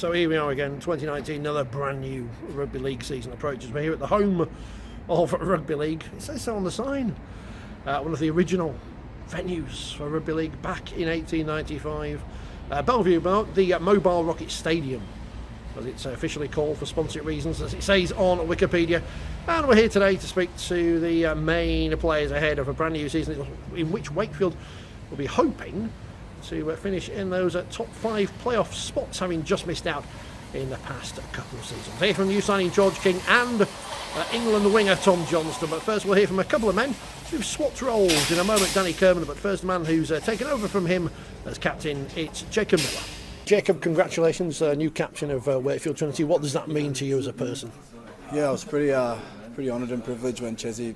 So here we are again, 2019, another brand new Rugby League season approaches. We're here at the home of Rugby League. It says so on the sign. One of the original venues for Rugby League back in 1895. Belle Vue, the Mobile Rocket Stadium, as it's officially called for sponsorship reasons, as it says on Wikipedia. And we're here today to speak to the main players ahead of a brand new season in which Wakefield will be hoping to finish in those top 5 playoff spots, having just missed out in the past couple of seasons. Here from new signing George King and England winger Tom Johnstone. But first we'll hear from a couple of men who've swapped roles. In a moment, Danny Kirmond, but first the man who's taken over from him as captain, it's Jacob Miller. Jacob, congratulations, new captain of Wakefield Trinity. What does that mean to you as a person? Yeah, I was pretty honoured and privileged when Chesy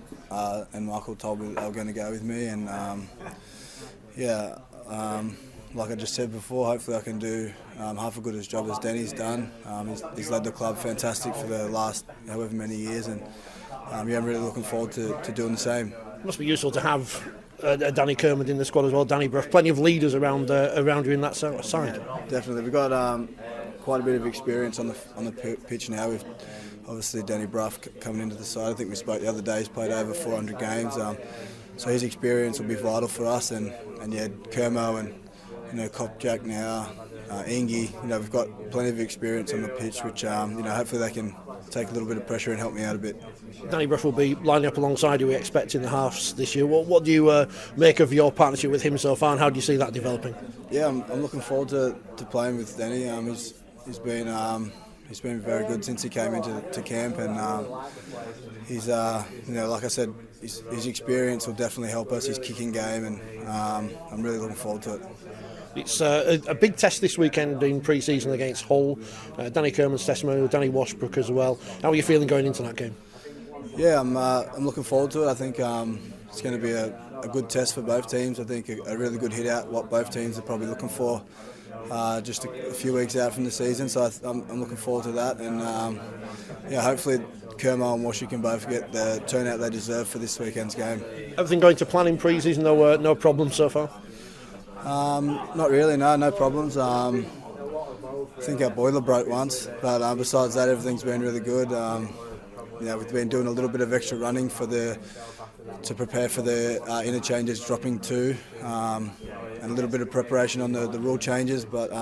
and Michael told me that they were going to go with me, and like I just said before, hopefully I can do half as good a job as Danny's done. He's led the club fantastic for the last however many years, and I'm really looking forward to doing the same. It must be useful to have Danny Kirmond in the squad as well, Danny Brough. Plenty of leaders around you in that side. Yeah, definitely. We've got quite a bit of experience on the pitch now. We've obviously Danny Brough coming into the side. I think we spoke the other day. He's played over 400 games, so his experience will be vital for us. And yeah, Kermo and Kopjak now, Ingy. We've got plenty of experience on the pitch, which hopefully they can take a little bit of pressure and help me out a bit. Danny Brough will be lining up alongside you, we expect, in the halves this year. What do you make of your partnership with him so far, and how do you see that developing? Yeah, I'm looking forward to playing with Danny. He's been very good since he came into camp, and he's like I said, his experience will definitely help us. His kicking game, and I'm really looking forward to it. It's a big test this weekend in pre-season against Hull. Danny Kirmond's testimonial, Danny Washbrook as well. How are you feeling going into that game? Yeah, I'm looking forward to it. I think it's going to be a good test for both teams. I think a really good hit out, what both teams are probably looking for just a few weeks out from the season. So I'm looking forward to that. And hopefully Kermo and Washy can both get the turnout they deserve for this weekend's game. Everything going to plan in pre-season, no problems so far? Not really, no problems. I think our boiler broke once, but besides that, everything's been really good. We've been doing a little bit of extra running to prepare for the interchanges dropping too, and a little bit of preparation on the rule changes. But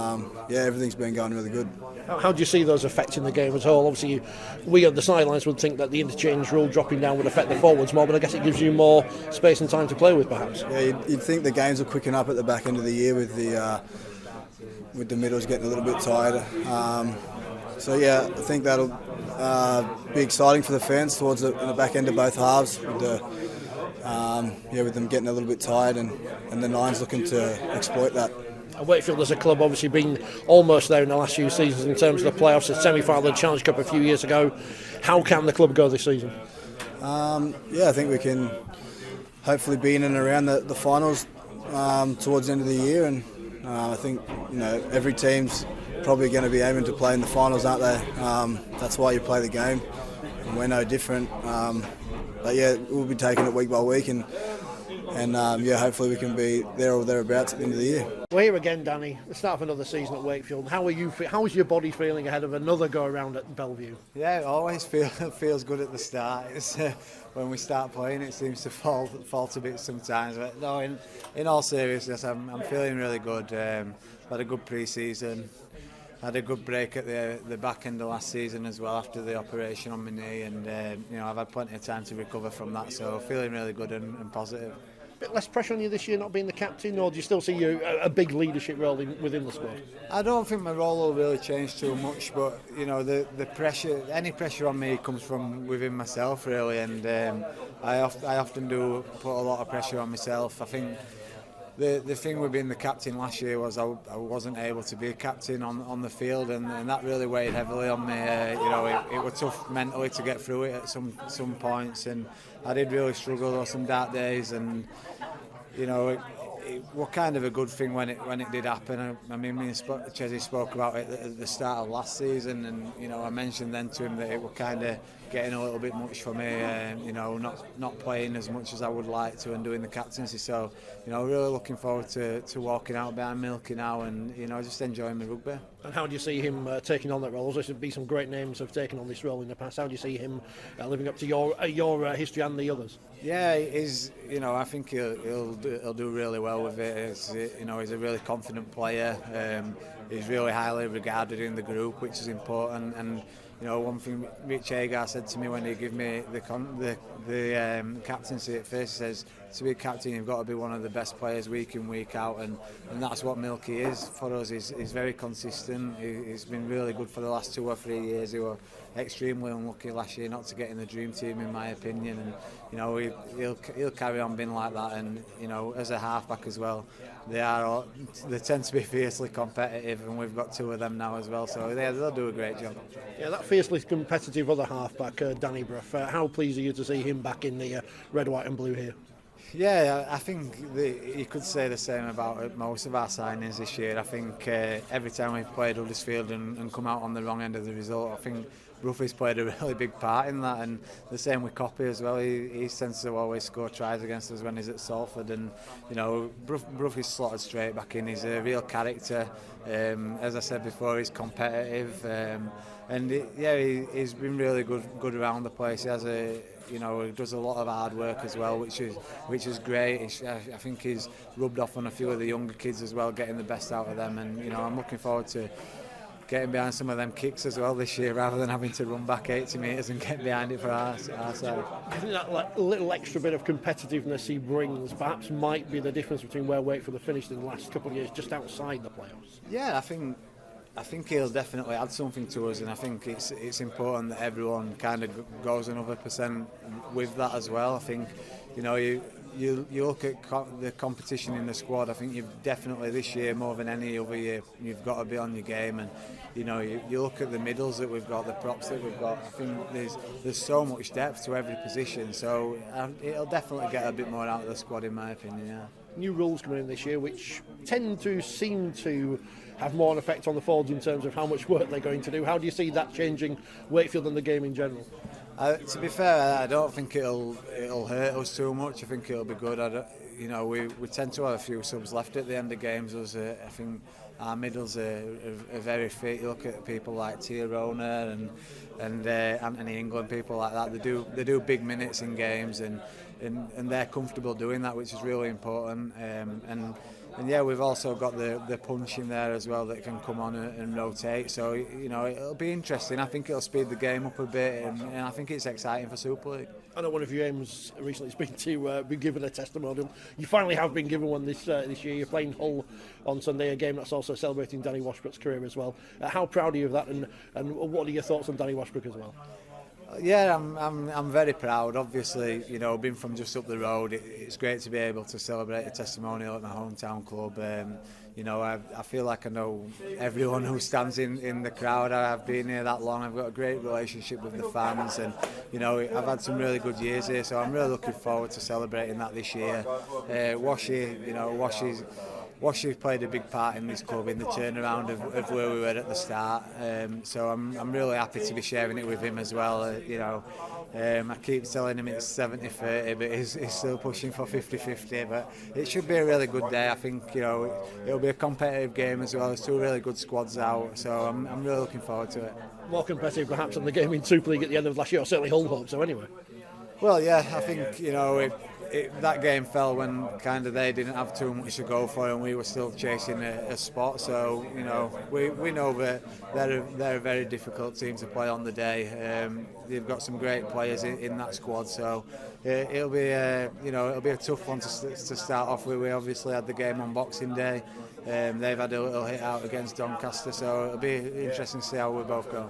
everything's been going really good. How do you see those affecting the game as a whole? Obviously, we at the sidelines would think that the interchange rule dropping down would affect the forwards more, but I guess it gives you more space and time to play with, perhaps. Yeah, you'd think the games will quicken up at the back end of the year with the middles getting a little bit tighter. I think that'll be exciting for the fans towards the back end of both halves, with them getting a little bit tired, and the Nines looking to exploit that. Wakefield as a club obviously been almost there in the last few seasons in terms of the playoffs, the semi-final of the Challenge Cup a few years ago. How can the club go this season? I think we can hopefully be in and around the finals towards the end of the year, and I think every team's probably going to be aiming to play in the finals, aren't they? That's why you play the game, and we're no different. We'll be taking it week by week, and hopefully we can be there or thereabouts at the end of the year. We're here again, Danny. The start of another season at Wakefield. How is your body feeling ahead of another go around at Belle Vue? Yeah, it always feels good at the start. It's, when we start playing, it seems to fall a bit sometimes. But no, in all seriousness, I'm feeling really good. Had a good pre-season. Had a good break at the back end of last season as well after the operation on my knee, and I've had plenty of time to recover from that, so feeling really good and positive. Bit less pressure on you this year not being the captain, or do you still see a big leadership role within the squad? I don't think my role will really change too much, but the pressure, any pressure on me comes from within myself really, and I often do put a lot of pressure on myself. I think the thing with being the captain last year was I wasn't able to be a captain on the field, and that really weighed heavily on me. It was tough mentally to get through it at some points, and I did really struggle. There were some dark days, and it was kind of a good thing when it did happen. I mean, me and Chesy spoke about it at the start of last season, and I mentioned then to him that it was kind of getting a little bit much for me. You know, not playing as much as I would like to and doing the captaincy. So, you know, really looking forward to walking out behind Milky now and, you know, just enjoying my rugby. And how do you see him taking on that role? There's been some great names have taken on this role in the past. How do you see him living up to your history and the others? Yeah, he's, you know, I think he'll do really well with it. You know, he's a really confident player. He's really highly regarded in the group, which is important. And you know, one thing Rich Agar said to me when he gave me the captaincy at first, he says, to be a captain you've got to be one of the best players week in, week out, and that's what Milky is for us. He's very consistent. He's been really good for the last 2 or 3 years. He was extremely unlucky last year not to get in the dream team, in my opinion, and you know, he'll carry on being like that. And you know, as a halfback as well, they tend to be fiercely competitive, and we've got 2 of them now as well, so they'll do a great job. Yeah, that fiercely competitive other halfback, Danny Brough, how pleased are you to see him back in the red, white and blue here? Yeah, I think you could say the same about most of our signings this year. I think every time we've played Huddersfield and come out on the wrong end of the result, I think Broughy's played a really big part in that, and the same with Coppy as well. He tends to always score tries against us when he's at Salford, and you know, Broughy's slotted straight back in. He's a real character. As I said before, he's competitive, and he's been really good around the place. He has he does a lot of hard work as well, which is great. I think he's rubbed off on a few of the younger kids as well, getting the best out of them, and you know, I'm looking forward to getting behind some of them kicks as well this year, rather than having to run back 80 metres and get behind it for our side. I think that little extra bit of competitiveness he brings perhaps might be the difference between where Wakefield have finished in the last couple of years, just outside the playoffs. Yeah, I think he'll definitely add something to us, and I think it's important that everyone kind of goes another percent with that as well. I think, you know, you look at the competition in the squad. I think you've definitely this year more than any other year you've got to be on your game, and you know, you look at the middles that we've got, the props that we've got. I think there's so much depth to every position, so it'll definitely get a bit more out of the squad, in my opinion. Yeah. New rules coming in this year, which tend to seem to have more an effect on the forwards in terms of how much work they're going to do. How do you see that changing Wakefield and the game in general? To be fair, I don't think it'll hurt us too much. I think it'll be good. You know, we tend to have a few subs left at the end of games. I think our middles are very fit. You look at people like Tyrone and Anthony England, people like that. They do big minutes in games, and they're comfortable doing that, which is really important. And yeah, we've also got the punch in there as well that can come on and rotate. So you know, it'll be interesting. I think it'll speed the game up a bit, and I think it's exciting for Super League. I know one of your aims recently has been to be given a testimonial. You finally have been given one this year. You're playing Hull on Sunday, a game that's also celebrating Danny Washbrook's career as well. How proud are you of that, and what are your thoughts on Danny Washbrook as well? Yeah, I'm very proud. Obviously, you know, being from just up the road, it's great to be able to celebrate a testimonial at my hometown club. You know, I feel like I know everyone who stands in the crowd. I've been here that long. I've got a great relationship with the fans, and you know, I've had some really good years here. So I'm really looking forward to celebrating that this year. Washy played a big part in this club in the turnaround of where we were at the start, so I'm really happy to be sharing it with him as well. You know, I keep telling him it's 70-30, but he's still pushing for 50-50. But it should be a really good day. I think, you know, it'll be a competitive game as well. There's 2 really good squads out, so I'm really looking forward to it. More competitive perhaps than the game in Super League at the end of last year, or certainly Hull hope so anyway. Well, yeah, I think, you know, that game fell when kind of they didn't have too much to go for, and we were still chasing a spot. So you know, we know that they're a very difficult team to play on the day. They've got some great players in that squad, so it'll be a tough one to start off with. We obviously had the game on Boxing Day. They've had a little hit out against Doncaster, so it'll be interesting to see how we both go.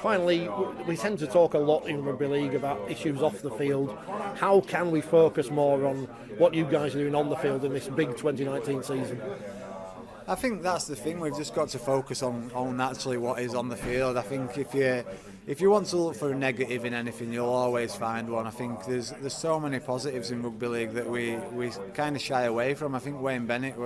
Finally, we tend to talk a lot in Rugby League about issues off the field. How can we focus more on what you guys are doing on the field in this big 2019 season? I think that's the thing. We've just got to focus on actually what is on the field. I think if you want to look for a negative in anything, you'll always find one. I think there's so many positives in rugby league that we kind of shy away from. I think Wayne Bennett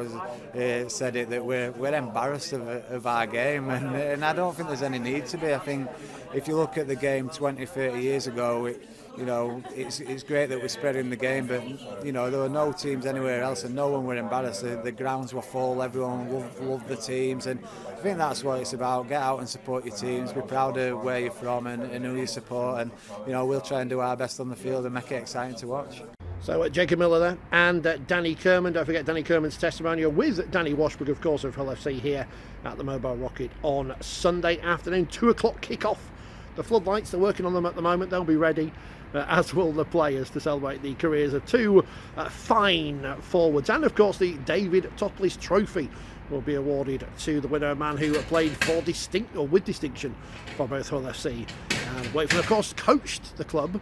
said it, that we're embarrassed of our game, and I don't think there's any need to be. I think if you look at the game 20, 30 years ago, it's great that we're spreading the game, but there were no teams anywhere else, and no one were embarrassed. The grounds were full, everyone loved the teams, and I think that's what it's about. Get out and support your teams, be proud of where you're from and who you support, and we'll try and do our best on the field and make it exciting to watch. So Jacob Miller there, and Danny Kirmond. Don't forget Danny Kirmond's testimonial with Danny Washbrook, of course, of Hull FC here at the Mobile Rocket on Sunday afternoon, 2 o'clock kick-off. The floodlights, they're working on them at the moment. They'll be ready, as will the players, to celebrate the careers of 2 fine forwards. And of course the David Topless Trophy will be awarded to the winner, a man who played with distinction for both Hull FC and Wakefield. Of course, coached the club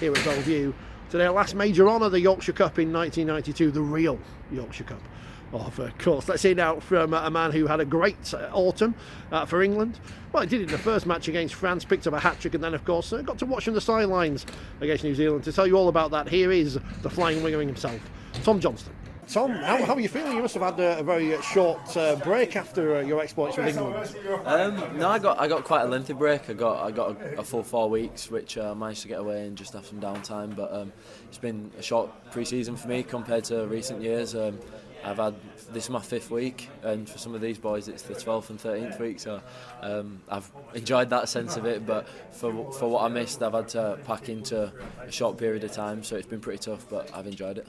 here at Belle Vue to their last major honour, the Yorkshire Cup in 1992, the real Yorkshire Cup. Of course. Let's see now from a man who had a great autumn for England. Well, he did it in the first match against France, picked up a hat-trick, and then, of course, got to watch from the sidelines against New Zealand. To tell you all about that, here is the flying winger himself, Tom Johnstone. Tom, how are you feeling? You must have had a very short break after your exploits with England. No, I got quite a lengthy break. I got a full 4 weeks, which I managed to get away and just have some downtime. But it's been a short pre-season for me compared to recent years. This is my 5th week, and for some of these boys it's the 12th and 13th week, so I've enjoyed that sense of it, but for what I missed, I've had to pack into a short period of time, so it's been pretty tough, but I've enjoyed it.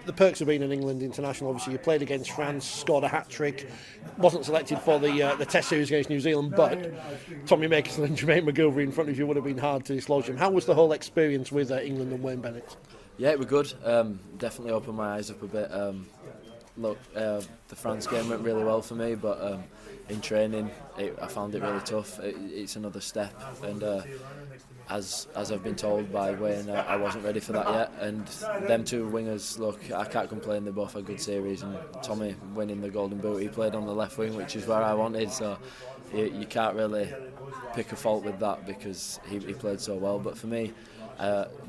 The perks of being an England international, obviously you played against France, scored a hat-trick, wasn't selected for the Test series against New Zealand, but Tommy Makerson and Jermaine McGilvery in front of you would have been hard to dislodge them. How was the whole experience with England and Wayne Bennett? Yeah, it was good. Definitely opened my eyes up a bit. The France game went really well for me, but in training I found it really tough. It's another step, and as I've been told by Wayne, I wasn't ready for that yet. And them 2 wingers, look, I can't complain. They both had good series, and Tommy winning the Golden Boot, he played on the left wing, which is where I wanted. So you can't really pick a fault with that because he played so well. But for me,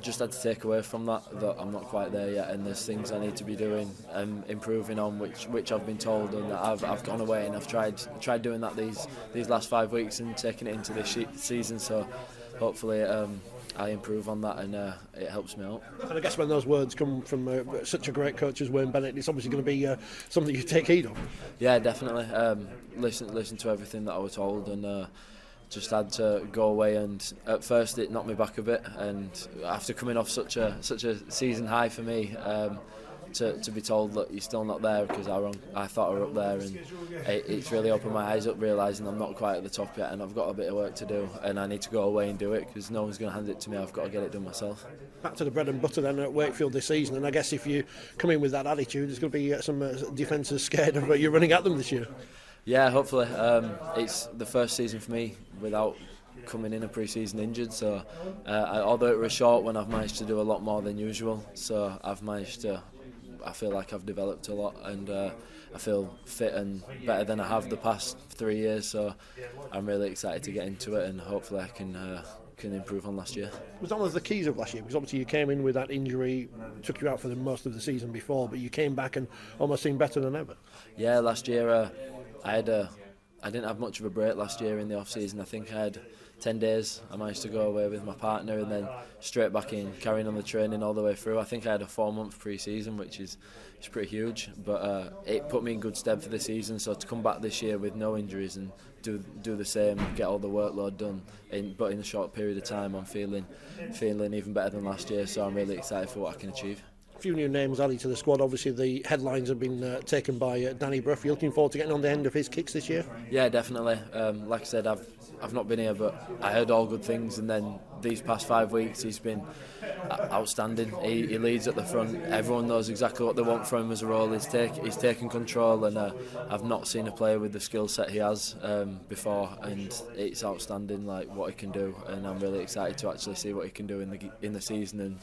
just had to take away from that I'm not quite there yet, and there's things I need to be doing and improving on, which I've been told, and I've gone away and I've tried doing that these last 5 weeks and taking it into this season. So hopefully I improve on that, and it helps me out. And I guess when those words come from such a great coach as Wayne Bennett, it's obviously going to be something you take heed of. Yeah, definitely. Listen to everything that I was told, and just had to go away, and at first it knocked me back a bit, and after coming off such a season high for me, to be told that you're still not there because I thought I were up there, and it's really opened my eyes up, realising I'm not quite at the top yet, and I've got a bit of work to do, and I need to go away and do it because no one's going to hand it to me. I've got to get it done myself. Back to the bread and butter then at Wakefield this season, and I guess if you come in with that attitude, there's going to be some defences scared of you running at them this year. Yeah, hopefully. It's the first season for me without coming in a pre-season injured, so although it was short one, I've managed to do a lot more than usual, so I feel like I've developed a lot, and I feel fit and better than I have the past 3 years, so I'm really excited to get into it, and hopefully I can improve on last year. Was that one of the keys of last year? Because obviously you came in with that injury, took you out for the most of the season before, but you came back and almost seemed better than ever. Yeah, last year I didn't have much of a break last year in the off-season. I think I had 10 days. I managed to go away with my partner and then straight back in, carrying on the training all the way through. I think I had a 4-month pre-season, which is pretty huge, but it put me in good stead for the season. So to come back this year with no injuries and do the same, get all the workload done, but in a short period of time, I'm feeling even better than last year. So I'm really excited for what I can achieve. A few new names added to the squad. Obviously the headlines have been taken by Danny Brough. You're looking forward to getting on the end of his kicks this year? Yeah, definitely. Like I said, I've not been here, but I heard all good things, and then these past 5 weeks he's been outstanding. He leads at the front. Everyone knows exactly what they want from him as a role. He's taken control, and I've not seen a player with the skill set he has before, and it's outstanding, like what he can do, and I'm really excited to actually see what he can do in the season, and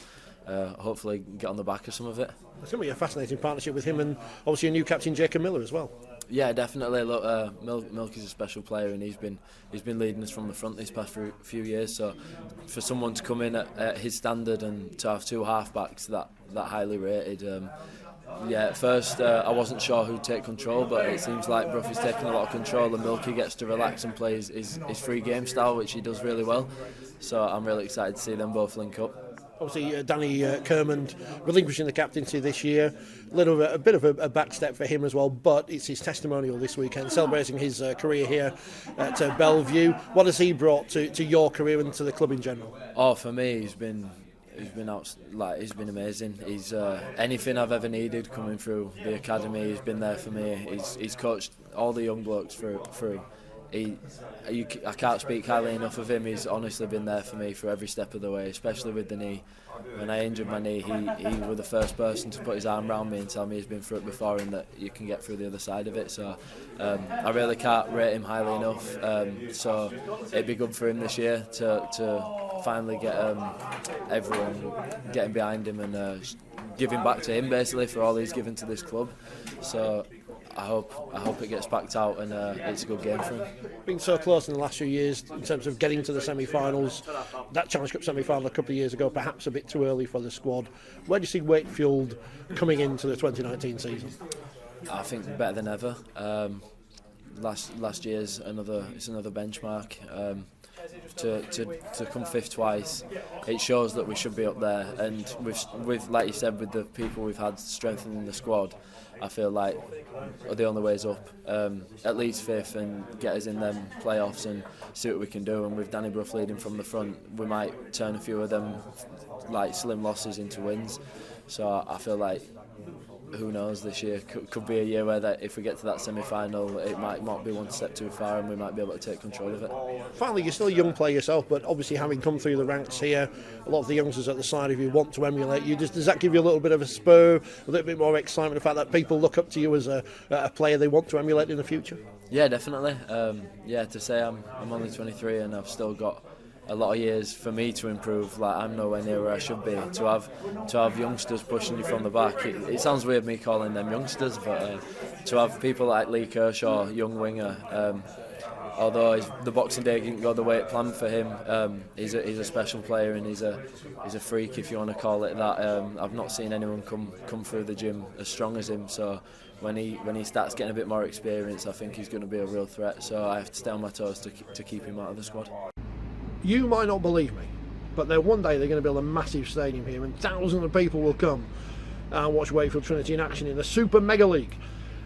hopefully get on the back of some of it. It's going to be a fascinating partnership with him and obviously a new captain, Jacob Miller, as well. Yeah, definitely. Look, Milky's a special player, and he's been leading us from the front these past few years. So, for someone to come in at his standard and to have two half-backs that highly rated, at first I wasn't sure who'd take control, but it seems like Brough is taking a lot of control, and Milky gets to relax and play his free game style, which he does really well. So I'm really excited to see them both link up. Obviously, Danny Kirmond relinquishing the captaincy this year. A bit of a back step for him as well, but it's his testimonial this weekend, celebrating his career here at Belle Vue. What has he brought to your career and to the club in general? Oh, for me, he's been amazing. He's anything I've ever needed coming through the academy. He's been there for me. He's coached all the young blokes through. I can't speak highly enough of him. He's honestly been there for me for every step of the way, especially with the knee. When I injured my knee, he was the first person to put his arm around me and tell me he's been through it before and that you can get through the other side of it. So I really can't rate him highly enough. So it'd be good for him this year to finally get everyone getting behind him and giving back to him basically for all he's given to this club. So I hope it gets backed out and it's a good game for him. Been so close in the last few years in terms of getting to the semi-finals. That Challenge Cup semi-final a couple of years ago, perhaps a bit too early for the squad. Where do you see Wakefield coming into the 2019 season? I think better than ever. Last year's another benchmark. To come fifth twice, it shows that we should be up there. And with like you said, with the people we've had strengthening the squad, I feel like the only way is up. At least fifth and get us in them playoffs and see what we can do. And with Danny Brough leading from the front, we might turn a few of them like slim losses into wins. So I feel like, who knows, this year could be a year where that if we get to that semi-final, it might not be one step too far and we might be able to take control of it. Finally, you're still a young player yourself, but obviously having come through the ranks here, a lot of the youngsters at the side of you want to emulate you. Does that give you a little bit of a spur, a little bit more excitement, the fact that people look up to you as a player they want to emulate in the future? Yeah, definitely. To say I'm only 23 and I've still got a lot of years for me to improve. Like, I'm nowhere near where I should be. To have youngsters pushing you from the back, it sounds weird me calling them youngsters, but to have people like Lee Kershaw, young winger, although the Boxing Day didn't go the way it planned for him, he's a special player and he's a freak, if you want to call it that. I've not seen anyone come through the gym as strong as him, so when he starts getting a bit more experience, I think he's going to be a real threat. So I have to stay on my toes to keep him out of the squad. You might not believe me, but one day they're going to build a massive stadium here and thousands of people will come and watch Wakefield Trinity in action in the Super Mega League,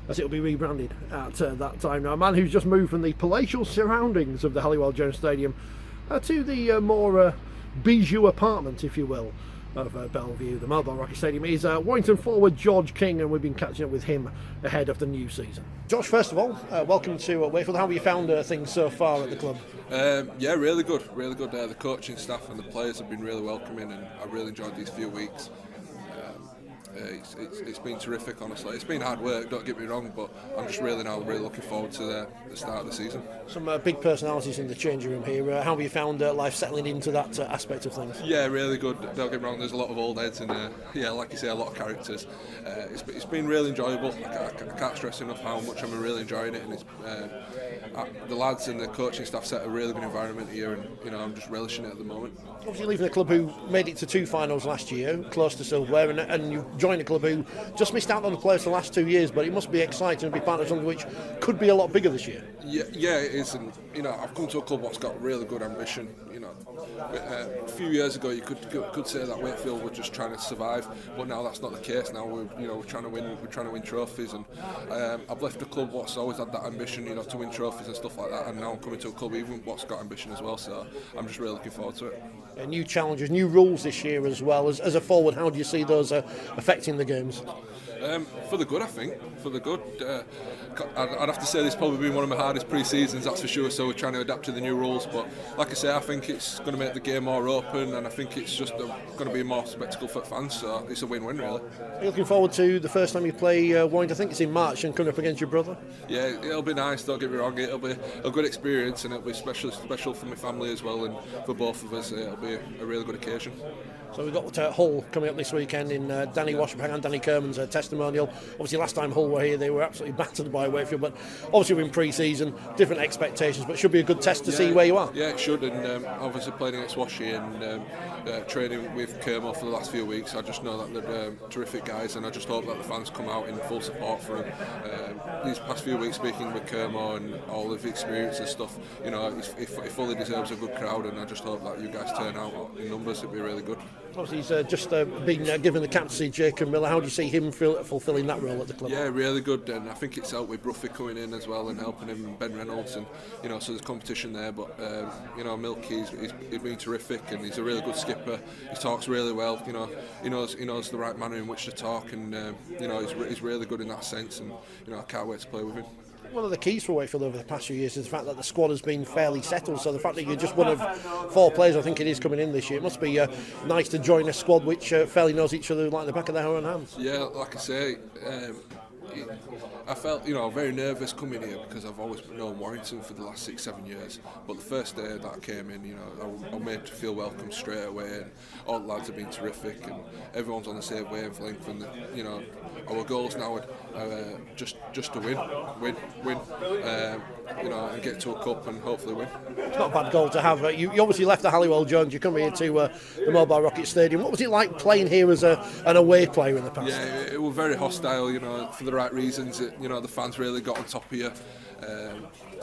as it'll be rebranded at that time. Now, a man who's just moved from the palatial surroundings of the Halliwell Jones Stadium to the more bijou apartment, if you will, of Belle Vue, the Melbourne Rocky Stadium, is Warrington forward George King, and we've been catching up with him ahead of the new season. Josh, first of all, welcome to Wakefield. How have you found things so far at the club? Really good. The coaching staff and the players have been really welcoming, and I've really enjoyed these few weeks. It's been terrific, honestly. It's been hard work, don't get me wrong, but I'm just really looking forward to the start of the season. Some big personalities in the changing room here. How have you found life settling into that aspect of things? Yeah, really good. Don't get me wrong, there's a lot of old heads and like you say, a lot of characters. It's been really enjoyable. I can't stress enough how much I'm really enjoying it, and it's the lads and the coaching staff set a really good environment here, and I'm just relishing it at the moment. Obviously leaving a club who made it to 2 finals last year, close to silverware, and you joined a club who just missed out on the players the last 2 years, but it must be exciting to be part of something which could be a lot bigger this year. Yeah, it is, and I've come to a club that's got really good ambition. A few years ago you could say that Wakefield were just trying to survive, but now that's not the case. Now we're trying to win trophies, and I've left a club what's always had that ambition, to win trophies and stuff like that, and now I'm coming to a club even what's got ambition as well. So I'm just really looking forward to it. New challenges, new rules this year as well. As a forward, how do you see those affecting the games? For the good, I think. For the good. I'd have to say this probably been one of my hardest pre-seasons, that's for sure, so we're trying to adapt to the new rules, but like I say, I think it's going to make the game more open, and I think it's just going to be more spectacle for fans, so it's a win-win really. Are you looking forward to the first time you play Warrington? I think it's in March, and coming up against your brother? Yeah, it'll be nice, don't get me wrong, it'll be a good experience, and it'll be special for my family as well, and for both of us it'll be a really good occasion. So we've got Hull coming up this weekend in Danny Washburn and Danny Kirmond's testimonial. Obviously last time Hull were here they were absolutely battered by Wakefield, but obviously we're in pre-season, different expectations, but it should be a good test to see where you are. Yeah, it should, and obviously playing against Washy and training with Kirmond for the last few weeks, I just know that they're terrific guys, and I just hope that the fans come out in full support for them. These past few weeks speaking with Kirmond and all of the experience and stuff, you know, he fully deserves a good crowd, and I just hope that you guys turn out in numbers. It'd be really good. Obviously he's just been given the captaincy, Jacob Miller. How do you see him fulfilling that role at the club? Yeah, really good, and I think it's helped with Brough coming in as well and helping him, and Ben Reynolds, and you know, so there's competition there. But you know, Milky's he's been terrific, and he's a really good skipper. He talks really well. You know, he knows the right manner in which to talk, and you know, he's really good in that sense. And you know, I can't wait to play with him. One of the keys for Wakefield over the past few years is the fact that the squad has been fairly settled. So the fact that you're just one of 4 players, I think it is, coming in this year, it must be nice to join a squad which fairly knows each other like the back of their own hands. Yeah, like I say, I felt, you know, very nervous coming here because I've always known Warrington for the last 6-7 years. But the first day that I came in, you know, I made to feel welcome straight away, and all the lads have been terrific, and everyone's on the same wavelength. And you know, our goals now are just to win, you know, and get to a cup and hopefully win. It's not a bad goal to have. You obviously left the Halliwell Jones. You come here to the Mobile Rocket Stadium. What was it like playing here as an away player in the past? Yeah, it was very hostile, you know, for the right reasons. You know, the fans really got on top of you.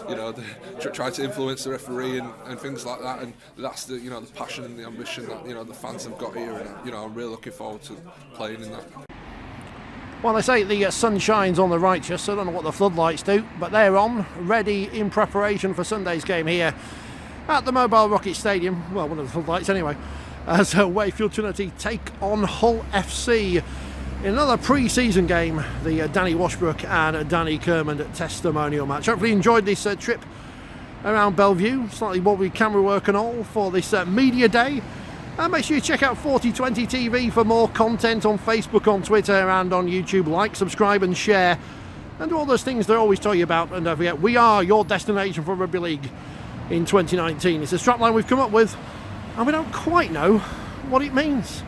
You know, they tried to influence the referee and things like that, and that's the, you know, the passion and the ambition that, you know, the fans have got here, and you know, I'm really looking forward to playing in that. Well, they say the sun shines on the righteous. I don't know what the floodlights do, but they're on, ready in preparation for Sunday's game here at the Mobile Rocket Stadium. Well, one of the floodlights anyway, as Wakefield Trinity take on Hull FC in another pre-season game, the Danny Washbrook and Danny Kirmond testimonial match. Hopefully you enjoyed this trip around Belle Vue, slightly wobbly camera work and all for this media day. And make sure you check out 4020TV for more content on Facebook, on Twitter and on YouTube. Like, subscribe and share, and do all those things they always tell you about. And don't forget, we are your destination for Rugby League in 2019. It's a strapline we've come up with, and we don't quite know what it means.